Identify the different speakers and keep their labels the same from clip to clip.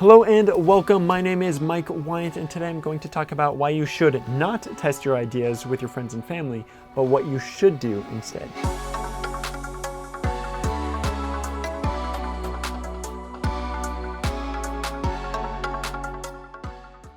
Speaker 1: Hello and welcome. My name is Mike Wyant, and today I'm going to talk about why you should not test your ideas with your friends and family, but what you should do instead.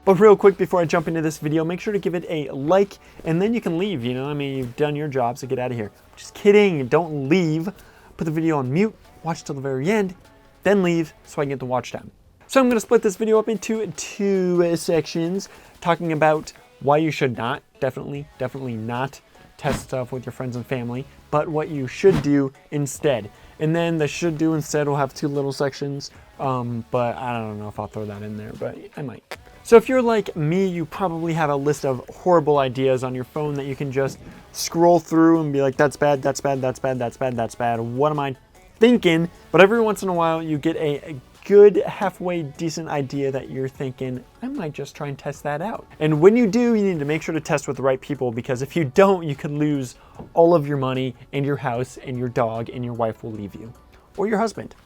Speaker 1: But real quick, before I jump into this video, make sure to give it a like, and then you can leave, you've done your job, so get out of here. Just kidding, don't leave. Put the video on mute, watch till the very end, then leave so I can get the watch time. So I'm going to split this video up into two sections, talking about why you should not, definitely not test stuff with your friends and family, but what you should do instead. And then the should do instead will have two little sections, but I don't know if I'll throw that in there, but I might. So if you're like me, you probably have a list of horrible ideas on your phone that you can just scroll through and be like, that's bad, that's bad, that's bad, that's bad, that's bad. What am I thinking? But every once in a while you get a good halfway decent idea that you're thinking, I might just try and test that out. And when you do, you need to make sure to test with the right people, because if you don't, you could lose all of your money and your house and your dog, and your wife will leave you, or your husband.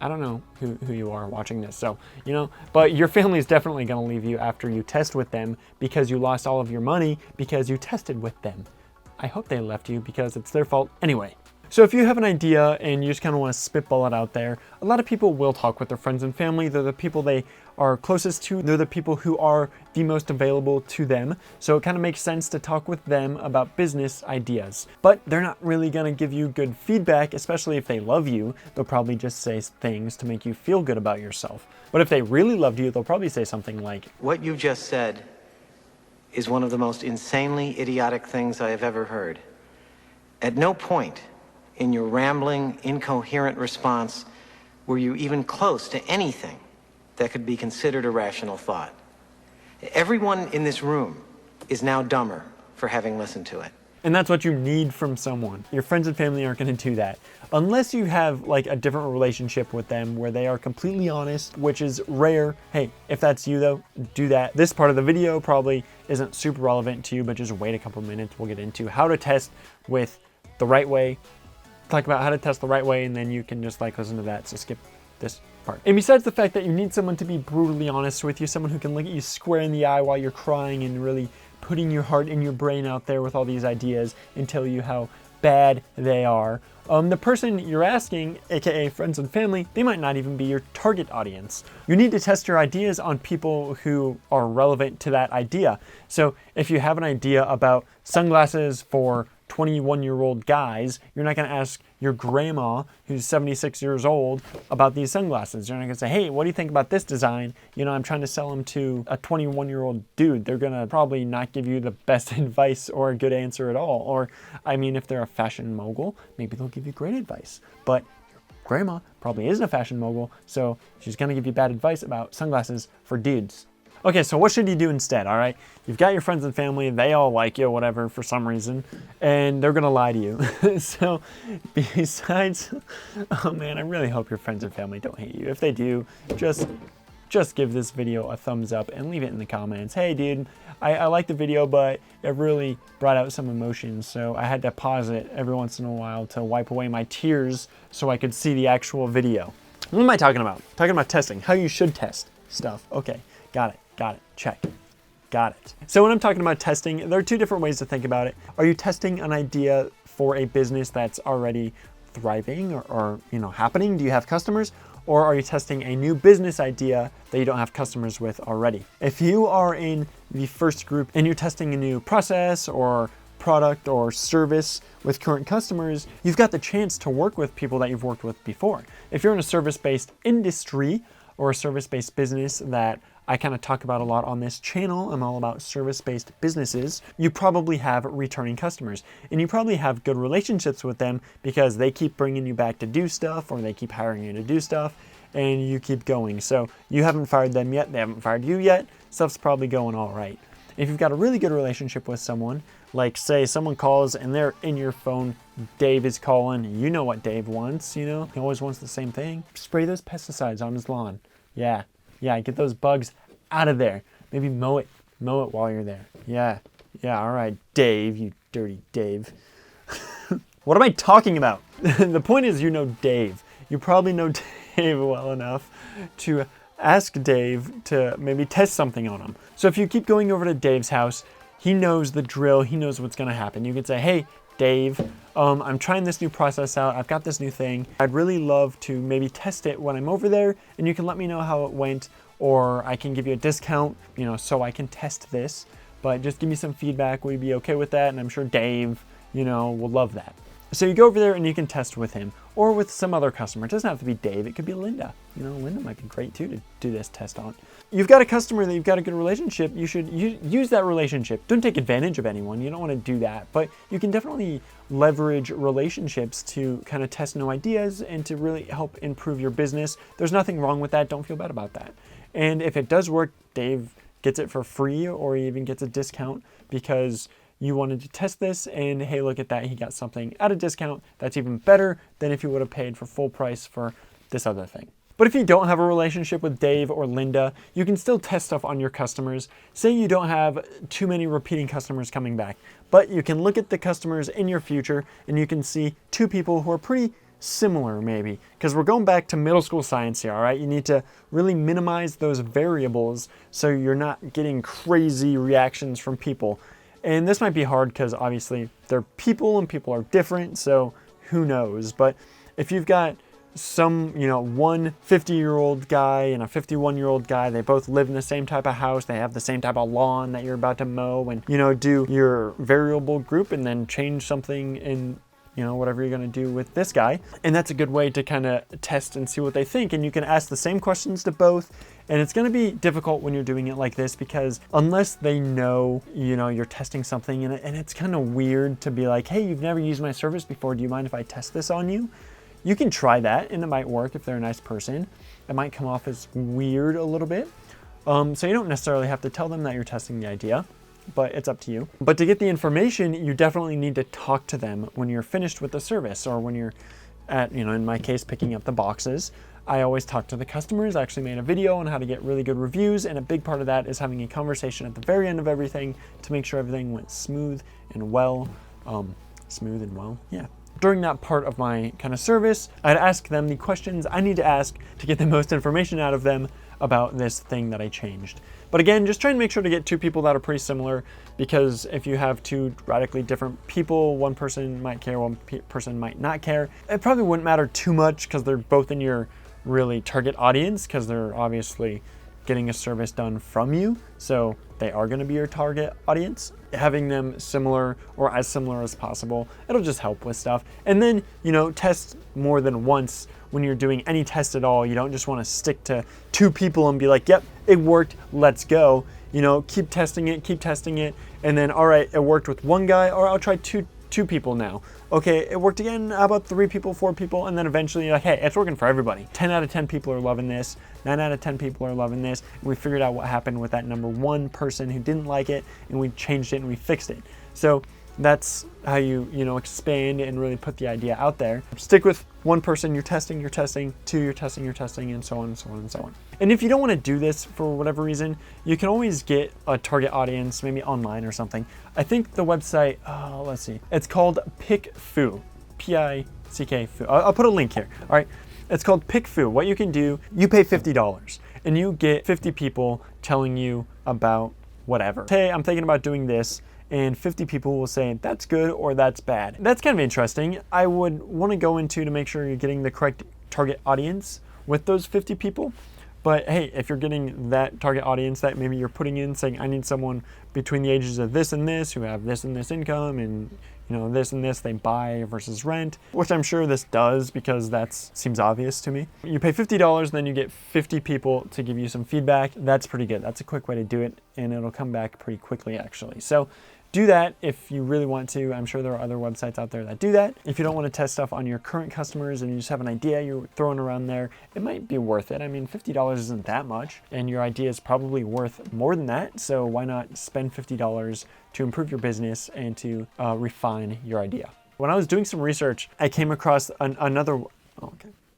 Speaker 1: I don't know who you are watching this, so, but your family is definitely going to leave you after you test with them, because you lost all of your money because you tested with them. I hope they left you because it's their fault anyway. So if you have an idea and you just kind of want to spitball it out there, a lot of people will talk with their friends and family. They're the people they are closest to. They're the people who are the most available to them. So it kind of makes sense to talk with them about business ideas. But they're not really going to give you good feedback, especially if they love you. They'll probably just say things to make you feel good about yourself. But if they really loved you, they'll probably say something like,
Speaker 2: "What you've just said is one of the most insanely idiotic things I have ever heard. At no point in your rambling, incoherent response were you even close to anything that could be considered a rational thought. Everyone in this room is now dumber for having listened to it."
Speaker 1: And that's what you need from someone. Your friends and family aren't going to do that. Unless you have like a different relationship with them where they are completely honest, which is rare. Hey, if that's you though, do that. This part of the video probably isn't super relevant to you, but just wait a couple minutes. We'll get into how to test with the right way. Talk about how to test the right way, and then you can just listen to that, so skip this part. And besides the fact that you need someone to be brutally honest with you, someone who can look at you square in the eye while you're crying and really putting your heart and your brain out there with all these ideas and tell you how bad they are, the person you're asking, aka friends and family, they might not even be your target audience. You need to test your ideas on people who are relevant to that idea. So if you have an idea about sunglasses for 21-year-old guys, you're not going to ask your grandma who's 76 years old about these sunglasses. You're not going to say, hey, what do you think about this design? I'm trying to sell them to a 21-year-old dude. They're going to probably not give you the best advice or a good answer at all. Or, if they're a fashion mogul, maybe they'll give you great advice. But your grandma probably isn't a fashion mogul, so she's going to give you bad advice about sunglasses for dudes. Okay, so what should you do instead, all right? You've got your friends and family, they all like you, whatever, for some reason, and they're gonna lie to you. So, besides, oh man, I really hope your friends and family don't hate you. If they do, just give this video a thumbs up and leave it in the comments. Hey dude, I like the video, but it really brought out some emotions, so I had to pause it every once in a while to wipe away my tears so I could see the actual video. What am I talking about? Talking about testing, how you should test stuff. Okay, got it. Check. Got it. So when I'm talking about testing, there are two different ways to think about it. Are you testing an idea for a business that's already thriving or happening? Do you have customers? Or are you testing a new business idea that you don't have customers with already? If you are in the first group and you're testing a new process or product or service with current customers, you've got the chance to work with people that you've worked with before. If you're in a service-based industry or a service-based business that I kind of talk about a lot on this channel, I'm all about service-based businesses, you probably have returning customers. And you probably have good relationships with them because they keep bringing you back to do stuff, or they keep hiring you to do stuff, and you keep going. So you haven't fired them yet, they haven't fired you yet, stuff's probably going all right. If you've got a really good relationship with someone, like say someone calls and they're in your phone, Dave is calling, you know what Dave wants, he always wants the same thing. Spray those pesticides on his lawn. Yeah, get those bugs out of there. Maybe mow it while you're there. Yeah, all right, Dave, you dirty Dave. What am I talking about? The point is, Dave. You probably know Dave well enough to ask Dave to maybe test something on him. So if you keep going over to Dave's house, he knows the drill, he knows what's gonna happen. You can say, hey, Dave, I'm trying this new process out. I've got this new thing. I'd really love to maybe test it when I'm over there, and you can let me know how it went, or I can give you a discount, so I can test this. But just give me some feedback. Will you be okay with that? And I'm sure Dave, will love that. So you go over there and you can test with him or with some other customer. It doesn't have to be Dave. It could be Linda. Linda might be great too to do this test on. You've got a customer that you've got a good relationship. You should use that relationship. Don't take advantage of anyone. You don't want to do that. But you can definitely leverage relationships to kind of test new ideas and to really help improve your business. There's nothing wrong with that. Don't feel bad about that. And if it does work, Dave gets it for free or he even gets a discount because you wanted to test this, and hey, look at that, he got something at a discount that's even better than if you would have paid for full price for this other thing. But if you don't have a relationship with Dave or Linda, you can still test stuff on your customers. Say you don't have too many repeating customers coming back, but you can look at the customers in your future and you can see two people who are pretty similar maybe, because we're going back to middle school science here, all right? You need to really minimize those variables so you're not getting crazy reactions from people. And this might be hard because obviously they're people and people are different, so who knows? But if you've got one 50-year-old guy and a 51-year-old guy, they both live in the same type of house, they have the same type of lawn that you're about to mow, and do your variable group and then change something in whatever you're going to do with this guy. And that's a good way to kind of test and see what they think. And you can ask the same questions to both. And it's going to be difficult when you're doing it like this because unless they know, you're testing something and it's kind of weird to be like, hey, you've never used my service before. Do you mind if I test this on you? You can try that and it might work if they're a nice person. It might come off as weird a little bit. So you don't necessarily have to tell them that you're testing the idea, but it's up to you. But to get the information, you definitely need to talk to them when you're finished with the service or when you're at, in my case, picking up the boxes. I always talk to the customers. I actually made a video on how to get really good reviews, and a big part of that is having a conversation at the very end of everything to make sure everything went smooth and well. Yeah. During that part of my kind of service, I'd ask them the questions I need to ask to get the most information out of them about this thing that I changed. But again, just try and make sure to get two people that are pretty similar, because if you have two radically different people, one person might care, one person might not care. It probably wouldn't matter too much because they're both in your really target audience, because they're obviously getting a service done from you. So they are going to be your target audience. Having them similar or as similar as possible, it'll just help with stuff. And then, test more than once when you're doing any test at all. You don't just want to stick to two people and be like, yep, it worked, let's go. Keep testing it. And then, all right, it worked with one guy, or I'll try two people now. Okay, it worked again. How about 3 people, 4 people? And then eventually you're like, hey, it's working for everybody. 10 out of 10 people are loving this. 9 out of 10 people are loving this. And we figured out what happened with that number 1 person who didn't like it, and we changed it and we fixed it. So that's how you expand and really put the idea out there. Stick with one person, you're testing, 2, you're testing, and so on and so on and so on. And if you don't want to do this for whatever reason, you can always get a target audience, maybe online or something. I think the website, let's see, it's called PickFu, P-I-C-K-Fu. I'll put a link here, all right? It's called PickFu. What you can do, you pay $50 and you get 50 people telling you about whatever. Hey, I'm thinking about doing this. And 50 people will say, that's good or that's bad. That's kind of interesting. I would want to go into to make sure you're getting the correct target audience with those 50 people. But hey, if you're getting that target audience that maybe you're putting in saying, I need someone between the ages of this and this, who have this and this income, and this and this, they buy versus rent, which I'm sure this does because that seems obvious to me. You pay $50, then you get 50 people to give you some feedback. That's pretty good. That's a quick way to do it, and it'll come back pretty quickly actually. So do that if you really want to. I'm sure there are other websites out there that do that. If you don't want to test stuff on your current customers and you just have an idea you're throwing around there, it might be worth it. I mean, $50 isn't that much, and your idea is probably worth more than that. So why not spend $50 to improve your business and to refine your idea? When I was doing some research, I came across another.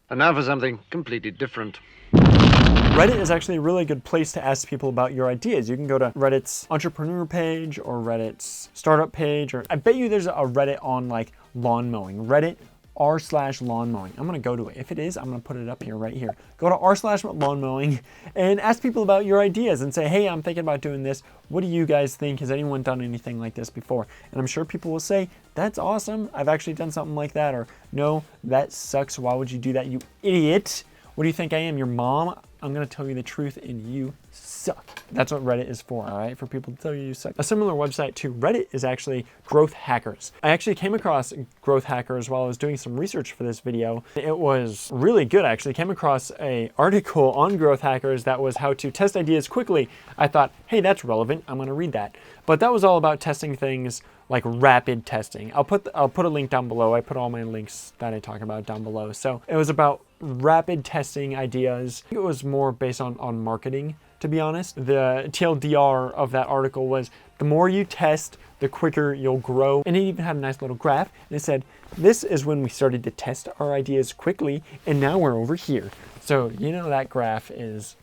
Speaker 3: And now for something completely different.
Speaker 1: Reddit is actually a really good place to ask people about your ideas. You can go to Reddit's entrepreneur page or Reddit's startup page, or I bet you there's a Reddit on like lawn mowing. Reddit r/lawn mowing. I'm going to go to it. If it is, I'm going to put it up here, right here. Go to r/lawn mowing and ask people about your ideas and say, hey, I'm thinking about doing this. What do you guys think? Has anyone done anything like this before? And I'm sure people will say, that's awesome. I've actually done something like that. Or no, that sucks. Why would you do that, you idiot? What do you think I am, your mom? I'm going to tell you the truth and you suck. That's what Reddit is for, all right? For people to tell you suck. A similar website to Reddit is actually Growth Hackers. I actually came across Growth Hackers while I was doing some research for this video. It was really good, actually. Came across an article on Growth Hackers that was how to test ideas quickly. I thought, hey, that's relevant. I'm going to read that. But that was all about testing things like rapid testing. I'll put a link down below. I put all my links that I talk about down below. So it was about rapid testing ideas. I think it was more based on marketing, to be honest. The TLDR of that article was the more you test, the quicker you'll grow. And it even had a nice little graph. And it said, this is when we started to test our ideas quickly, and now we're over here. So, you know, that graph is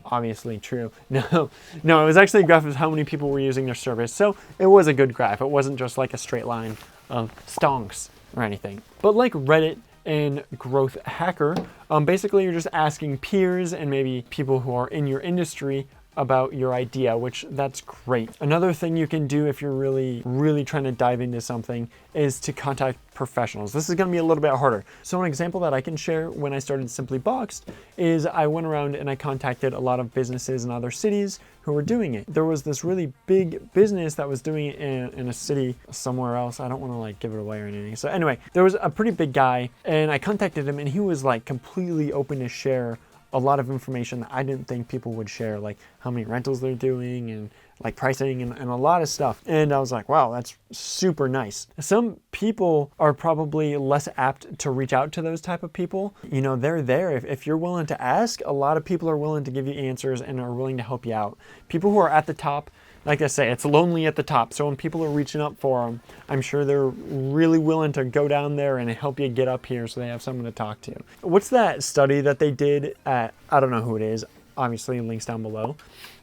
Speaker 1: obviously true. No, it was actually a graph of how many people were using their service. So it was a good graph. It wasn't just like a straight line of stonks or anything. But like Reddit and Growth Hacker, basically you're just asking peers and maybe people who are in your industry about your idea, which that's great. Another thing you can do if you're really trying to dive into something is to contact professionals. This is going to be a little bit harder. So an example that I can share when I started Simply Boxed is I went around and I contacted a lot of businesses in other cities who were doing it. There was this really big business that was doing it in a city somewhere else. I don't want to like give it away or anything. So anyway, there was a pretty big guy and I contacted him and he was like completely open to share a lot of information that I didn't think people would share, like how many rentals they're doing and like pricing and a lot of stuff. And I was like, wow, that's super nice. Some people are probably less apt to reach out to those type of people. You know, they're there. If you're willing to ask, a lot of people are willing to give you answers and are willing to help you out. People who are at the top, like I say, it's lonely at the top. So when people are reaching up for them, I'm sure they're really willing to go down there and help you get up here so they have someone to talk to. What's that study that they did at, I don't know who it is, obviously links down below.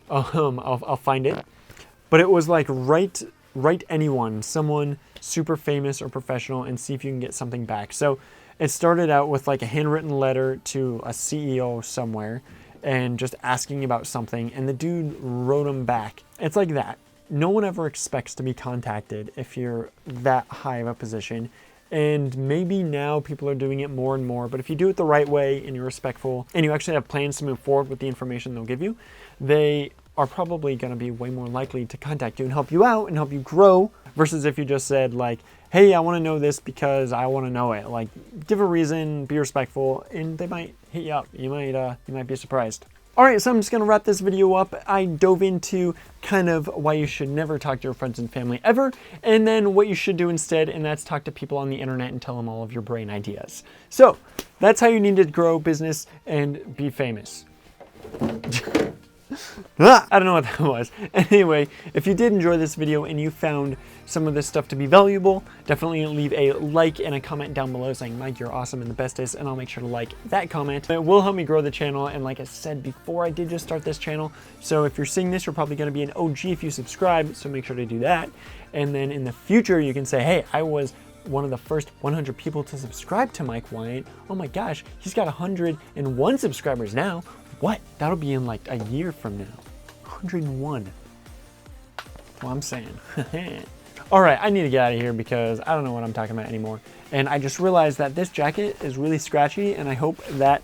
Speaker 1: I'll find it. But it was like write anyone, someone super famous or professional, and see if you can get something back. So it started out with like a handwritten letter to a CEO somewhere and just asking about something, and the dude wrote him back. It's like that. No one ever expects to be contacted if you're that high of a position. And maybe now people are doing it more and more, but if you do it the right way and you're respectful and you actually have plans to move forward with the information they'll give you, they are probably going to be way more likely to contact you and help you out and help you grow, versus if you just said like, hey, I want to know this because I want to know it. Like, give a reason, be respectful, and they might hit you up. You might be surprised. All right, so I'm just gonna wrap this video up. I dove into kind of why you should never talk to your friends and family ever, and then what you should do instead, and that's talk to people on the internet and tell them all of your brain ideas. So that's how you need to grow business and be famous. I don't know what that was. Anyway, if you did enjoy this video and you found some of this stuff to be valuable, definitely leave a like and a comment down below saying, Mike, you're awesome and the bestest, and I'll make sure to like that comment. It will help me grow the channel, and like I said before, I did just start this channel, so if you're seeing this, you're probably going to be an OG if you subscribe, so make sure to do that. And then in the future, you can say, hey, I was one of the first 100 people to subscribe to Mike Wyant. Oh my gosh, he's got 101 subscribers now. What? That'll be in like a year from now. 101. That's what I'm saying. All right, I need to get out of here because I don't know what I'm talking about anymore. And I just realized that this jacket is really scratchy, and I hope that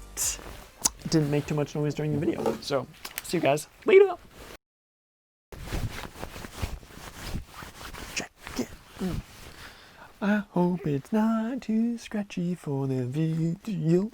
Speaker 1: didn't make too much noise during the video. So, see you guys later. Jacket. I hope it's not too scratchy for the video.